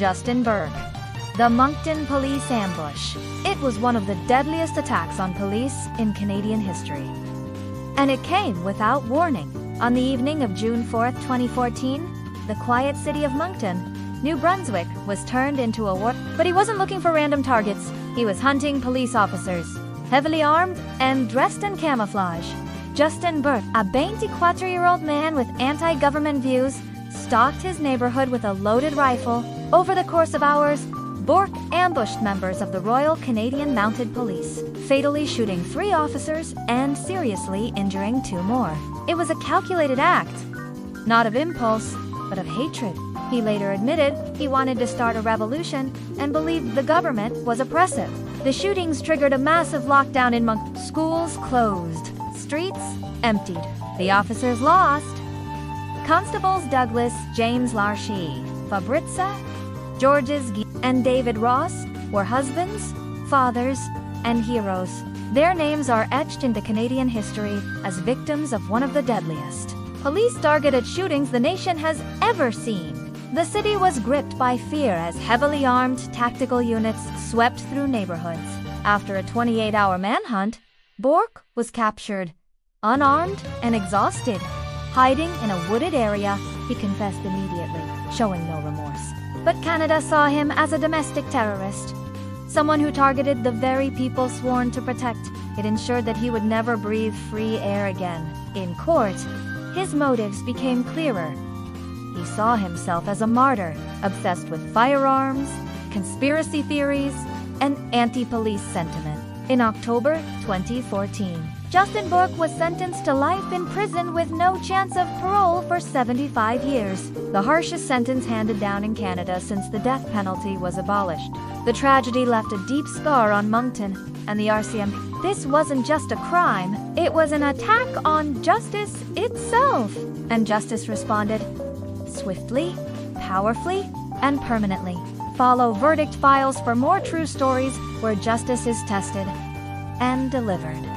Justin Burke. The Moncton police ambush. It was one of the deadliest attacks on police in Canadian history. And it came without warning. On the evening of June 4, 2014, the quiet city of Moncton, New Brunswick, was turned into a war. But he wasn't looking for random targets. He was hunting police officers, heavily armed and dressed in camouflage. Justin Burke, a 24-year-old man with anti-government views, stalked his neighborhood with a loaded rifle. Over the course of hours, Burke ambushed members of the Royal Canadian Mounted Police, fatally shooting 3 officers and seriously injuring 2 more. It was a calculated act, not of impulse, but of hatred. He later admitted he wanted to start a revolution and believed the government was oppressive. The shootings triggered a massive lockdown in Moncton. Schools closed, streets emptied. The officers lost. Constables Douglas James Larchie, Fabritza, Georges and David Ross were husbands, fathers, and heroes. Their names are etched into Canadian history as victims of one of the deadliest police-targeted shootings the nation has ever seen. The city was gripped by fear as heavily armed tactical units swept through neighborhoods. After a 28-hour manhunt, Burke was captured, unarmed and exhausted. Hiding in a wooded area, he confessed immediately, showing no remorse. But Canada saw him as a domestic terrorist, someone who targeted the very people sworn to protect. It ensured that he would never breathe free air again. In court, his motives became clearer. He saw himself as a martyr, obsessed with firearms, conspiracy theories, and anti-police sentiment. In October 2014, Justin Burke was sentenced to life in prison with no chance of parole for 75 years, the harshest sentence handed down in Canada since the death penalty was abolished. The tragedy left a deep scar on Moncton and the RCMP. This wasn't just a crime, it was an attack on justice itself. And justice responded swiftly, powerfully, and permanently. Follow Verdict Files for more true stories where justice is tested and delivered.